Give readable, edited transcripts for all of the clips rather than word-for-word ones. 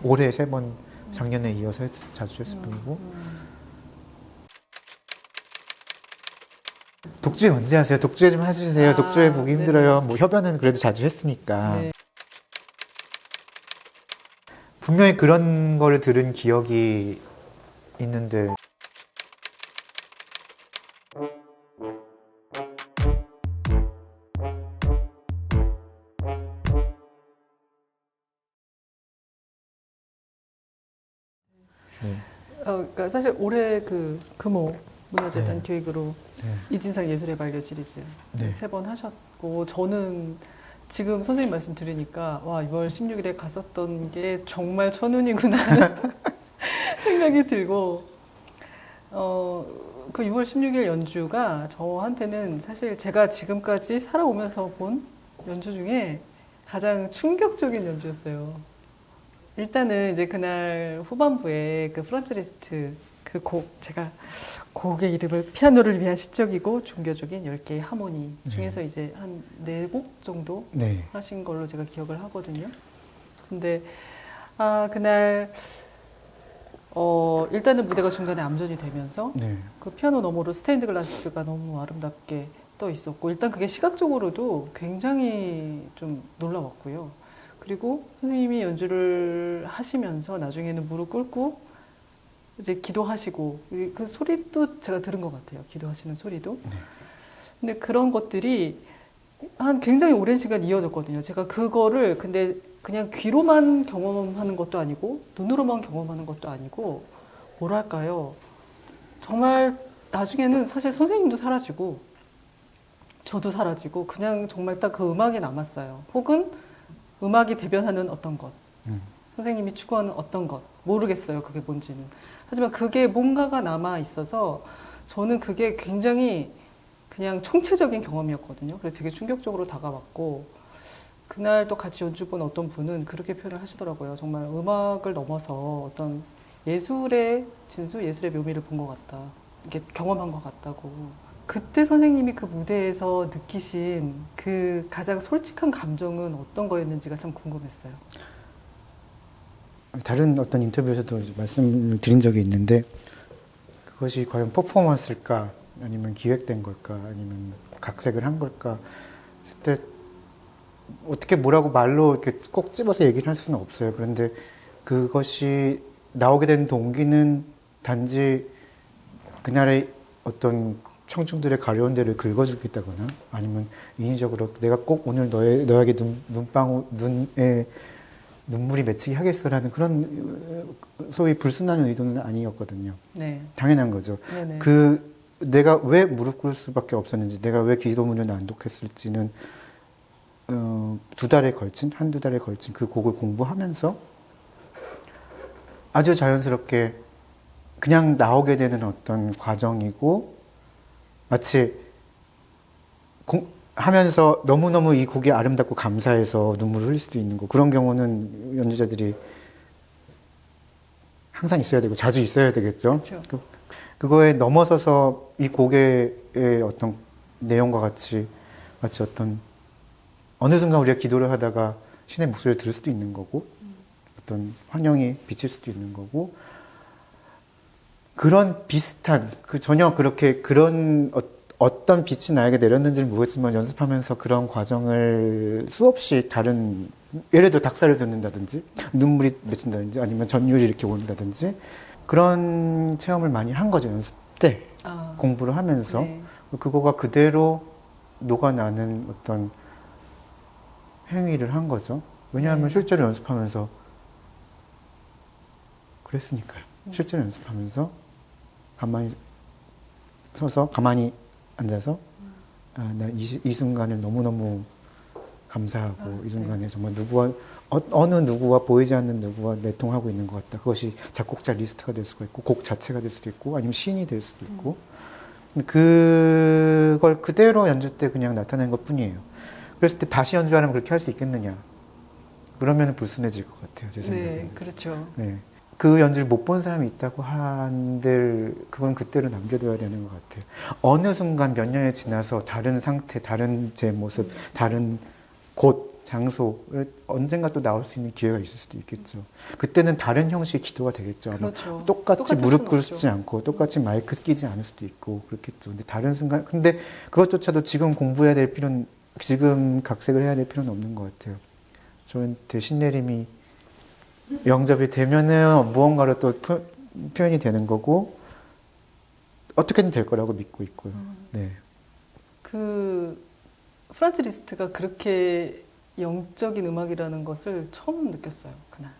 올해 3번, 작년에 이어서 자주 했을 뿐이고. 독주회 언제 하세요? 독주회 좀 해주세요. 독주회 보기 힘들어요. 뭐 협연은 그래도 자주 했으니까. 네. 분명히 그런 걸 들은 기억이 있는데 그러니까 사실 올해 그 금호 문화재단 네. 기획으로 네. 이진상 예술의 발견 시리즈 네. 3번 하셨고, 저는 지금 선생님 말씀 들으니까 와, 2월 16일에 갔었던 게 정말 천운이구나 생각이 들고, 그 6월 16일 연주가 저한테는 사실 제가 지금까지 살아오면서 본 연주 중에 가장 충격적인 연주였어요. 일단은 이제 그날 후반부에 그 프런츠 리스트 그 곡, 제가 곡의 이름을 피아노를 위한 시적이고 종교적인 10개의 하모니 중에서 이제 한 4곡 정도 네. 하신 걸로 제가 기억을 하거든요. 근데 그날 일단은 무대가 중간에 암전이 되면서 네. 그 피아노 너머로 스테인드 글라스가 너무 아름답게 떠 있었고, 일단 그게 시각적으로도 굉장히 좀 놀라웠고요. 그리고 선생님이 연주를 하시면서 나중에는 무릎 꿇고 이제 기도하시고, 그 소리도 제가 들은 것 같아요. 기도하시는 소리도. 네. 근데 그런 것들이 한 굉장히 오랜 시간 이어졌거든요. 제가 그거를 근데 그냥 귀로만 경험하는 것도 아니고 눈으로만 경험하는 것도 아니고, 뭐랄까요. 정말 나중에는 사실 선생님도 사라지고 저도 사라지고 그냥 정말 딱 그 음악이 남았어요. 혹은 음악이 대변하는 어떤 것, 선생님이 추구하는 어떤 것, 모르겠어요. 그게 뭔지는. 하지만 그게 뭔가가 남아 있어서 저는 그게 굉장히 그냥 총체적인 경험이었거든요. 그래서 되게 충격적으로 다가왔고, 그날 또 같이 연주 본 어떤 분은 그렇게 표현을 하시더라고요. 정말 음악을 넘어서 어떤 예술의 진수, 예술의 묘미를 본 것 같다. 이게 경험한 것 같다고. 그때 선생님이 그 무대에서 느끼신 그 가장 솔직한 감정은 어떤 거였는지가 참 궁금했어요. 다른 어떤 인터뷰에서도 말씀을 드린 적이 있는데, 그것이 과연 퍼포먼스일까 아니면 기획된 걸까 아니면 각색을 한 걸까 그때 어떻게 뭐라고 말로 이렇게 꼭 집어서 얘기를 할 수는 없어요. 그런데 그것이 나오게 된 동기는 단지 그날의 어떤 청중들의 가려운 데를 긁어주겠다거나 아니면 인위적으로 내가 꼭 오늘 너에게 눈에 눈물이 맺히게 하겠어라는 그런 소위 불순한 의도는 아니었거든요. 네. 당연한 거죠. 네네. 내가 왜 무릎 꿇을 수밖에 없었는지, 내가 왜 기도문을 낭독했을지는 한두 달에 걸친 그 곡을 공부하면서 아주 자연스럽게 그냥 나오게 되는 어떤 과정이고, 마치 하면서 너무너무 이 곡이 아름답고 감사해서 눈물을 흘릴 수도 있는 거, 그런 경우는 연주자들이 항상 있어야 되고 자주 있어야 되겠죠. 그렇죠. 그거에 넘어서서 이 곡의 어떤 내용과 같이 마치 어떤 어느 순간 우리가 기도를 하다가 신의 목소리를 들을 수도 있는 거고, 어떤 환영이 비칠 수도 있는 거고, 그런 비슷한 전혀 그렇게 그런 어떤 빛이 나에게 내렸는지는 모르겠지만 연습하면서 그런 과정을 수없이 다른, 예를 들어 닭살을 돋는다든지 눈물이 맺힌다든지 아니면 전율이 이렇게 오른다든지 그런 체험을 많이 한 거죠. 연습 때 공부를 하면서. 네. 그거가 그대로 녹아나는 어떤 행위를 한 거죠. 왜냐하면 실제로 연습하면서 그랬으니까요. 실제로 연습하면서 가만히 서서 가만히 앉아서 나 이 순간을 너무너무 감사하고 이 순간에 정말 어느 누구와 보이지 않는 누구와 내통하고 있는 것 같다. 그것이 작곡자 리스트가 될 수가 있고 곡 자체가 될 수도 있고 아니면 시인이 될 수도 있고 그걸 그대로 연주 때 그냥 나타낸 것 뿐이에요. 그랬을 때 다시 연주하려면 그렇게 할 수 있겠느냐. 그러면 불순해질 것 같아요. 제 생각에는. 네, 그렇죠. 네. 그 연주를 못 본 사람이 있다고 한들 그건 그때로 남겨둬야 되는 것 같아요. 어느 순간 몇 년이 지나서 다른 상태, 다른 제 모습, 다른 곳 장소를 언젠가 또 나올 수 있는 기회가 있을 수도 있겠죠. 그때는 다른 형식의 기도가 되겠죠. 아마 그렇죠. 똑같이 똑같을 무릎 수는 꿇지 없죠. 않고 똑같이 마이크 끼지 않을 수도 있고 그렇겠죠. 근데 다른 순간 근데 그것조차도 지금 공부해야 될 필요는 지금 각색을 해야 될 필요는 없는 것 같아요. 저한테 신내림이 영접이 되면은 무언가로 또 표현이 되는 거고 어떻게든 될 거라고 믿고 있고요. 네. 그 프란츠 리스트가 그렇게 영적인 음악이라는 것을 처음 느꼈어요. 그날.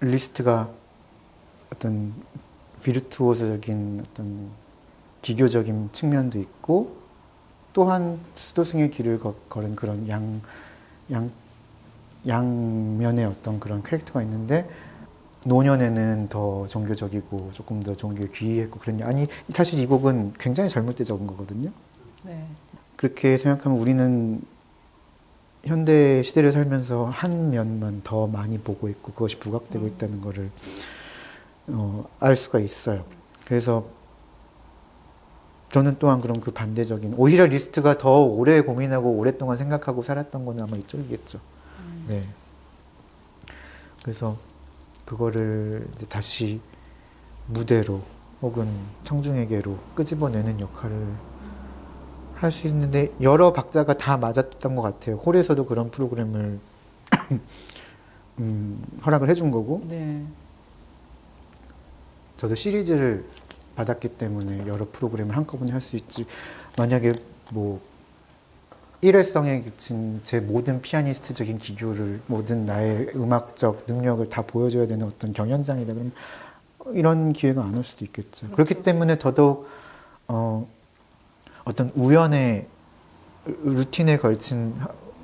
리스트가 어떤 비르투오소적인 어떤 기교적인 측면도 있고 또한 수도승의 길을 걸은 그런 양면의 어떤 그런 캐릭터가 있는데 노년에는 더 종교적이고 조금 더 종교에 귀의했고 그런 아니 사실 이 곡은 굉장히 젊을 때 적은 거거든요. 네. 그렇게 생각하면 우리는 현대 시대를 살면서 한 면만 더 많이 보고 있고 그것이 부각되고 있다는 것을 알 수가 있어요. 그래서 저는 또한 그런 그 반대적인 오히려 리스트가 더 오래 고민하고 오랫동안 생각하고 살았던 거는 아마 이쪽이겠죠. 네. 그래서 그거를 이제 다시 무대로 혹은 청중에게로 끄집어내는 역할을 할 수 있는데 여러 박자가 다 맞았던 것 같아요. 홀에서도 그런 프로그램을 허락을 해준 거고 네. 저도 시리즈를 받았기 때문에 여러 프로그램을 한꺼번에 할 수 있지 만약에 뭐 일회성에 그친 제 모든 피아니스트적인 기교를 모든 나의 음악적 능력을 다 보여줘야 되는 어떤 경연장이다 그러면 이런 기회가 안 올 수도 있겠죠. 그렇죠. 그렇기 때문에 더더욱 어떤 우연의 루틴에 걸친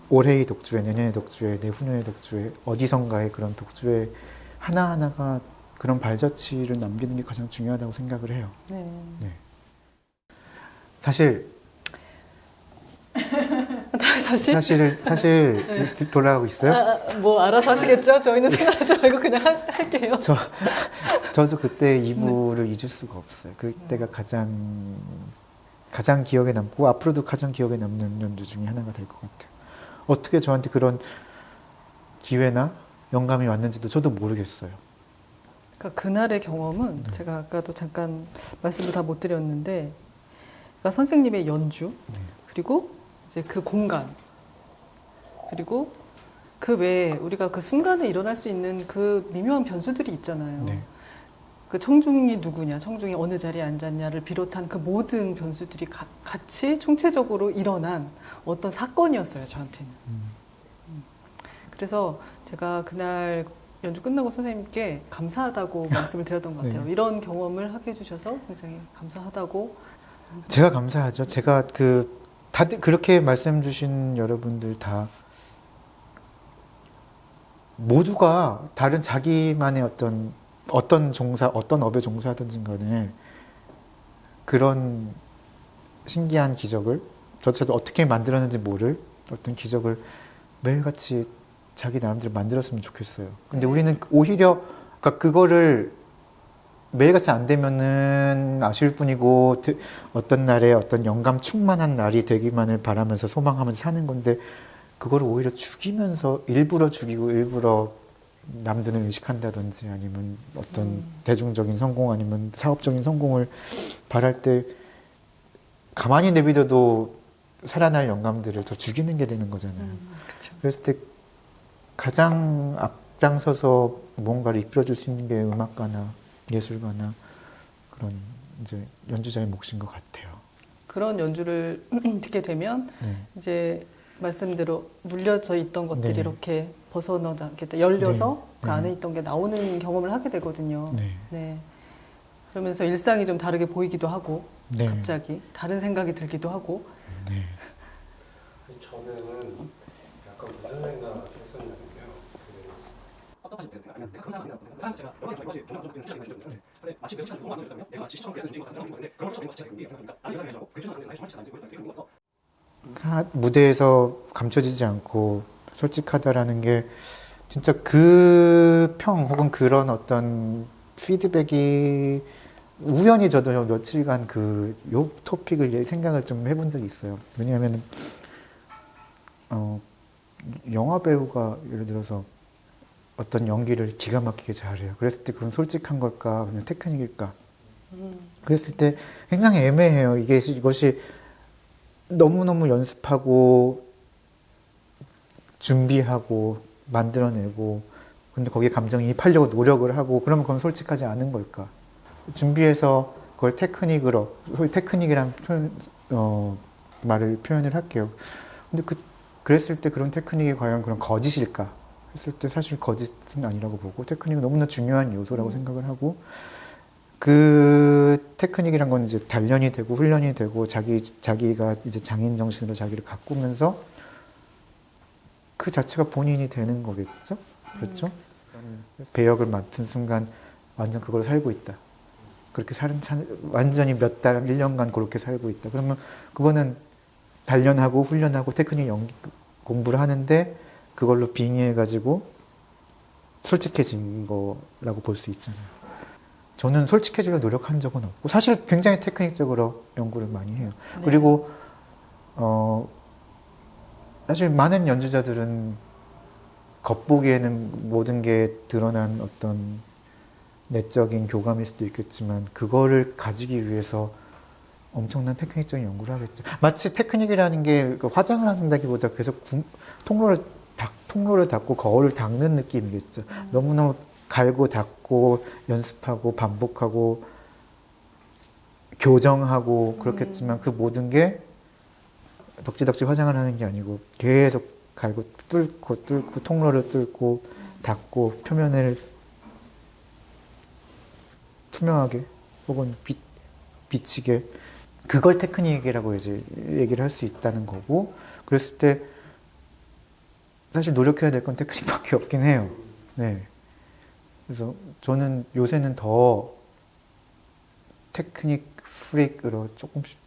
올해의 독주회, 내년의 독주회, 내후년의 독주회, 어디선가의 그런 독주회 하나하나가 그런 발자취를 남기는 게 가장 중요하다고 생각을 해요. 네. 네. 사실 네. 돌아가고 있어요. 뭐 알아서 하시겠죠? 저희는 생각하지 말고 그냥 할게요. 저도 그때 이부를 잊을 수가 없어요. 그때가 가장 기억에 남고 앞으로도 가장 기억에 남는 연주 중에 하나가 될 것 같아요. 어떻게 저한테 그런 기회나 영감이 왔는지도 저도 모르겠어요. 그러니까 그날의 경험은 제가 아까도 잠깐 말씀을 다 못 드렸는데 그러니까 선생님의 연주 그리고 이제 그 공간 그리고 그 외에 우리가 그 순간에 일어날 수 있는 그 미묘한 변수들이 있잖아요. 네. 그 청중이 누구냐, 청중이 어느 자리에 앉았냐를 비롯한 그 모든 변수들이 같이 총체적으로 일어난 어떤 사건이었어요, 저한테는. 그래서 제가 그날 연주 끝나고 선생님께 감사하다고 말씀을 드렸던 것 같아요. 네. 이런 경험을 하게 해주셔서 굉장히 감사하다고. 제가 감사하죠. 제가 다들 그렇게 말씀 주신 여러분들 다 모두가 다른 자기만의 어떤 업에 종사하든지 간에 그런 신기한 기적을 저도 어떻게 만들었는지 모를 어떤 기적을 매일같이 자기 나름대로 만들었으면 좋겠어요. 근데 우리는 오히려 그러니까 그거를 매일같이 안 되면은 아쉬울 뿐이고 어떤 날에 어떤 영감 충만한 날이 되기만을 바라면서 소망하면서 사는 건데 그거를 오히려 죽이면서 일부러 죽이고 일부러 남들은 의식한다든지 아니면 어떤 대중적인 성공 아니면 사업적인 성공을 바랄 때 가만히 내비둬도 살아날 영감들을 더 죽이는 게 되는 거잖아요. 그쵸. 그랬을 때 가장 앞장서서 뭔가를 이끌어줄 수 있는 게 음악가나 예술가나 그런 이제 연주자의 몫인 것 같아요. 그런 연주를 듣게 되면 네. 이제 말씀대로 물려져 있던 것들이 네. 이렇게 벗어나겠다 열려서 네. 그 안에 있던 게 나오는 경험을 하게 되거든요. 네. 네. 그러면서 일상이 좀 다르게 보이기도 하고 네. 갑자기 다른 생각이 들기도 하고. 네. 저는 약간 무슨 생각을 했었냐면요. 어떤 사실 때문에 아니면 그런 사람이 아니라 사람 자체가 여러 가지 중요한 좀 투자가 있는 건데 근데 마치 그 시간을 너무 안 걸렸다면 내가 마치 시청 그래도 움직이고 다른 사람이 있는데 그런 것처럼 마치 자기가 움직이는 거니까 아니 이 사람이 하고 그 시간을 나의 정말 안 지고 있다는 게 그런 거라서 무대에서 감춰지지 않고 솔직하다라는 게 진짜 그 평 혹은 그런 어떤 피드백이 우연히 저도 며칠간 요 토픽을 생각을 좀 해본 적이 있어요. 왜냐하면 어, 영화 배우가 예를 들어서 어떤 연기를 기가 막히게 잘해요. 그랬을 때 그건 솔직한 걸까, 그냥 테크닉일까? 그랬을 때 굉장히 애매해요. 이것이 너무너무 연습하고 준비하고 만들어내고 근데 거기에 감정이입하려고 노력을 하고 그러면 그건 솔직하지 않은 걸까? 준비해서 그걸 테크닉으로, 소위 테크닉이란 말을 표현을 할게요. 근데 그랬을 때 그런 테크닉이 과연 그런 거짓일까? 했을 때 사실 거짓은 아니라고 보고 테크닉은 너무나 중요한 요소라고 생각을 하고 그 테크닉이란 건 이제 단련이 되고 훈련이 되고 자기가 이제 장인 정신으로 자기를 가꾸면서 그 자체가 본인이 되는 거겠죠? 그렇죠? 배역을 맡은 순간 완전 그걸 살고 있다. 그렇게 완전히 몇 달, 1년간 그렇게 살고 있다. 그러면 그거는 단련하고 훈련하고 테크닉 공부를 하는데 그걸로 빙의해가지고 솔직해진 거라고 볼 수 있잖아요. 저는 솔직해지려고 노력한 적은 없고 사실 굉장히 테크닉적으로 연구를 많이 해요. 네. 그리고 사실 많은 연주자들은 겉보기에는 모든 게 드러난 어떤 내적인 교감일 수도 있겠지만 그거를 가지기 위해서 엄청난 테크닉적인 연구를 하겠죠. 마치 테크닉이라는 게 화장을 한다기보다 계속 통로를 닦고 거울을 닦는 느낌이겠죠. 너무너무 갈고 닦고 연습하고 반복하고 교정하고 그렇겠지만 그 모든 게 덕지덕지 화장을 하는 게 아니고 계속 갈고 뚫고 통로를 뚫고 닦고 표면을 투명하게 혹은 비치게 그걸 테크닉이라고 이제 얘기를 할 수 있다는 거고 그랬을 때 사실 노력해야 될 건 테크닉밖에 없긴 해요. 네. 그래서 저는 요새는 더 테크닉 프릭으로 조금씩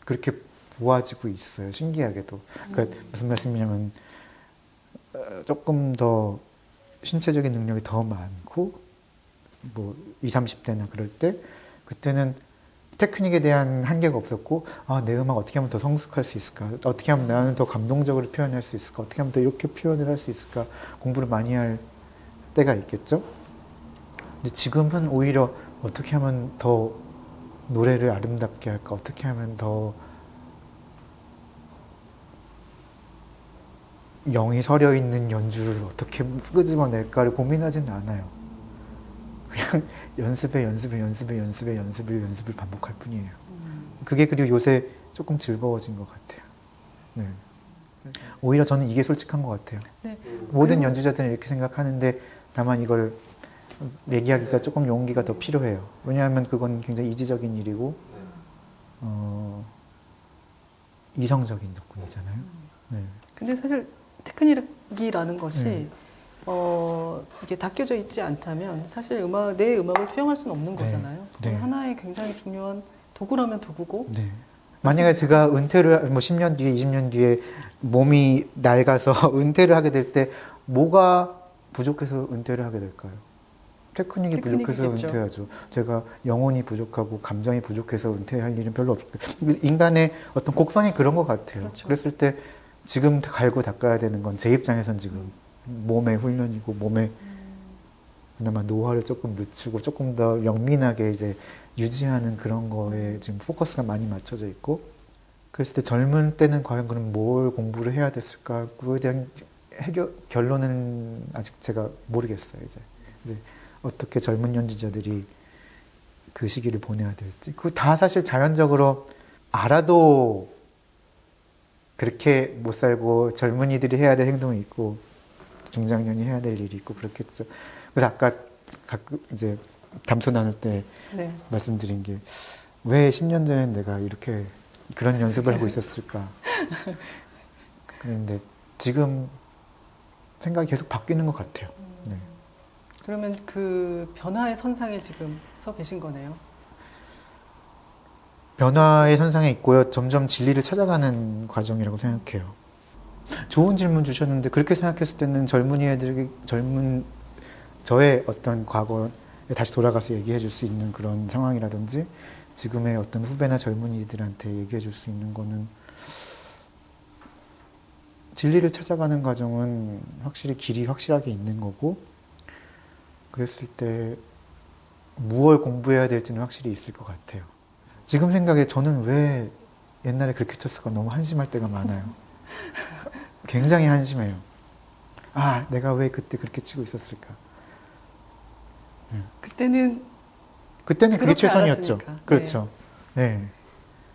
그렇게 모아지고 있어요. 신기하게도. 그러니까 무슨 말씀이냐면 조금 더 신체적인 능력이 더 많고 뭐 20, 30대나 그럴 때 그때는 테크닉에 대한 한계가 없었고 내 음악 어떻게 하면 더 성숙할 수 있을까? 어떻게 하면 나는 더 감동적으로 표현할 수 있을까? 어떻게 하면 더 이렇게 표현을 할 수 있을까? 공부를 많이 할 때가 있겠죠? 근데 지금은 오히려 어떻게 하면 더 노래를 아름답게 할까? 어떻게 하면 더 영이 서려 있는 연주를 어떻게 끄집어낼까를 고민하지는 않아요. 그냥 연습을 반복할 뿐이에요. 그게 그리고 요새 조금 즐거워진 것 같아요. 네. 오히려 저는 이게 솔직한 것 같아요. 네. 모든 연주자들은 이렇게 생각하는데 다만 이걸 얘기하기가 조금 용기가 더 필요해요. 왜냐하면 그건 굉장히 이지적인 일이고 이성적인 덕분이잖아요. 네. 근데 사실 테크닉이라는 것이 이게 닦여져 있지 않다면 사실 내 음악을 투영할 수는 없는 거잖아요. 네. 하나의 굉장히 중요한 도구라면 도구고. 네. 만약에 제가 은퇴를 뭐 10년 뒤에 20년 뒤에 몸이 낡아서 은퇴를 하게 될 때 뭐가 부족해서 은퇴를 하게 될까요? 테크닉이 부족해서 테크닉이겠죠. 은퇴하죠. 제가 영혼이 부족하고 감정이 부족해서 은퇴할 일은 별로 없을 거예요. 인간의 어떤 곡선이 그런 것 같아요. 그렇죠. 그랬을 때 지금 갈고 닦아야 되는 건 제 입장에선 지금 몸의 훈련이고 몸의 그나마 노화를 조금 늦추고 조금 더 영민하게 이제 유지하는 그런 거에 지금 포커스가 많이 맞춰져 있고 그랬을 때 젊은 때는 과연 그럼 뭘 공부를 해야 됐을까 그거에 대한 결론은 아직 제가 모르겠어요. 이제 어떻게 젊은 연주자들이 그 시기를 보내야 될지 그거 다 사실 자연적으로 알아도 그렇게 못 살고 젊은이들이 해야 될 행동이 있고 중장년이 해야 될 일이 있고 그렇겠죠. 그래서 아까 가끔 이제 담소 나눌 때 네. 말씀드린 게 왜 10년 전에 내가 이렇게 그런 연습을 하고 있었을까. 그런데 지금 생각이 계속 바뀌는 것 같아요. 네. 그러면 그 변화의 선상에 지금 서 계신 거네요. 변화의 선상에 있고요. 점점 진리를 찾아가는 과정이라고 생각해요. 좋은 질문 주셨는데 그렇게 생각했을 때는 저의 어떤 과거에 다시 돌아가서 얘기해 줄 수 있는 그런 상황이라든지 지금의 어떤 후배나 젊은이들한테 얘기해 줄 수 있는 거는 진리를 찾아가는 과정은 확실히 길이 확실하게 있는 거고, 그랬을 때 무엇을 공부해야 될지는 확실히 있을 것 같아요. 지금 생각에 저는 왜 옛날에 그렇게 쳤을까 너무 한심할 때가 많아요. 굉장히 한심해요. 아, 내가 왜 그때 그렇게 치고 있었을까? 그때는 그때는 그게 그렇게 최선이었죠. 알았으니까. 그렇죠. 네.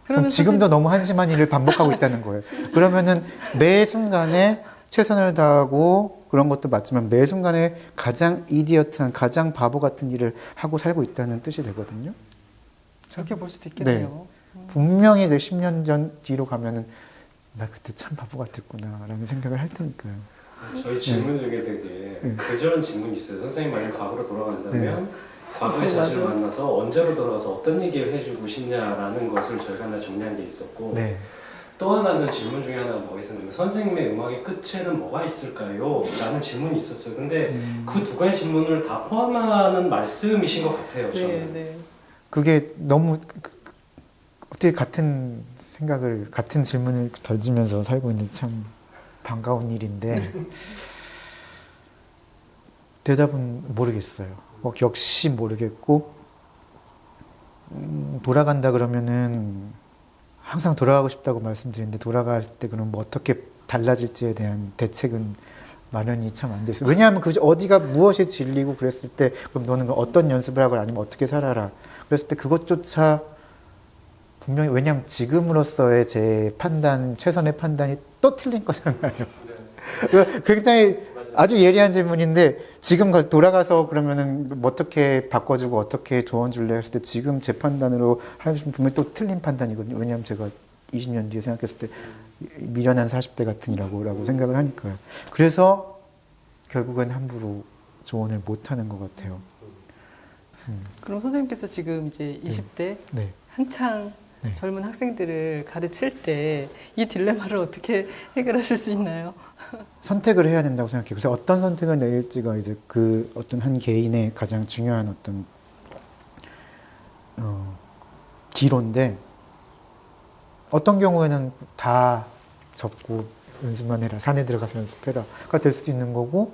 그럼 그러면 지금도 너무 한심한 일을 반복하고 있다는 거예요. 그러면은 매 순간에 최선을 다하고 그런 것도 맞지만 매 순간에 가장 이디어트한, 가장 바보 같은 일을 하고 살고 있다는 뜻이 되거든요. 그렇게 볼 수도 있겠네요. 분명히 이제 10년 전 뒤로 가면은 나 그때 참 바보 같았구나 라는 생각을 할 테니까요. 저희 질문 중에 되게 그저런 질문이 있어요. 선생님 만약 과거로 돌아간다면 과거의 자신을 맞아. 만나서 언제로 돌아가서 어떤 얘기를 해주고 싶냐라는 것을 저희가 하나 정리한 게 있었고 네. 또 하나는 질문 중에 하나가 뭐가 있었냐면 선생님의 음악의 끝에는 뭐가 있을까요? 라는 질문이 있었어요. 근데 그 두 가지 질문을 다 포함하는 말씀이신 것 같아요. 저는. 네. 그게 너무 어떻게 같은 생각을, 같은 질문을 던지면서 살고 있는 참 반가운 일인데 대답은 모르겠어요. 역시 모르겠고 돌아간다 그러면은 항상 돌아가고 싶다고 말씀드리는데 돌아갈 때 그럼 뭐 어떻게 달라질지에 대한 대책은 마련이 참 안 됐어요. 왜냐하면 그 어디가 무엇이 진리고 그랬을 때 그럼 너는 어떤 연습을 하고 아니면 어떻게 살아라. 그랬을 때 그것조차 분명히 왜냐하면 지금으로서의 제 판단, 최선의 판단이 또 틀린 거잖아요. 굉장히 아주 예리한 질문인데 지금 돌아가서 그러면은 뭐 어떻게 바꿔주고 어떻게 조언 줄래 했을 때 지금 제 판단으로 하시면 분명히 또 틀린 판단이거든요. 왜냐하면 제가 20년 뒤에 생각했을 때 미련한 40대 같으니라고 생각을 하니까요. 그래서 결국은 함부로 조언을 못 하는 것 같아요. 그럼 선생님께서 지금 이제 20대 네. 한창 네. 젊은 학생들을 가르칠 때 이 딜레마를 어떻게 해결하실 수 있나요? 선택을 해야 된다고 생각해요. 그래서 어떤 선택을 내릴지가 이제 그 어떤 한 개인의 가장 중요한 어떤 기로인데 어떤 경우에는 다 접고 연습만 해라, 산에 들어가서 연습해라가 될 수도 있는 거고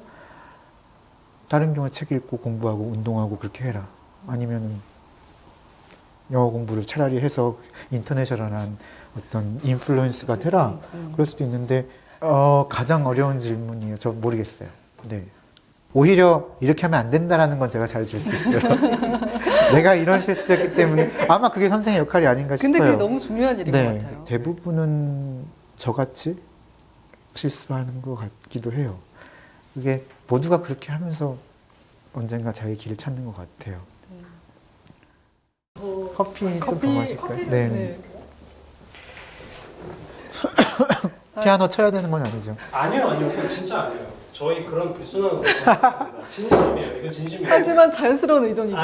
다른 경우에 책 읽고 공부하고 운동하고 그렇게 해라. 아니면은 영어 공부를 차라리 해서 인터내셔널한 어떤 인플루언스가 되라. 그럴 수도 있는데 가장 어려운 질문이에요. 저 모르겠어요. 네. 오히려 이렇게 하면 안 된다라는 건 제가 잘 줄 수 있어요. 내가 이런 실수를 했기 때문에 아마 그게 선생의 역할이 아닌가 싶어요. 근데 그게 너무 중요한 일인 것 같아요. 대부분은 저같이 실수하는 것 같기도 해요. 그게 모두가 그렇게 하면서 언젠가 자기 길을 찾는 것 같아요. 커피 좀 더 마실까요? 네. 피아노 쳐야 되는 건 아니죠. 아니요. 그건 진짜 아니에요. 저희 그런 불순한 거 없습니다. 진심이에요. 이건 진심이에요. 하지만 자연스러운 의도는 있지.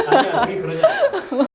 아니야, 그게 그러지 않아요.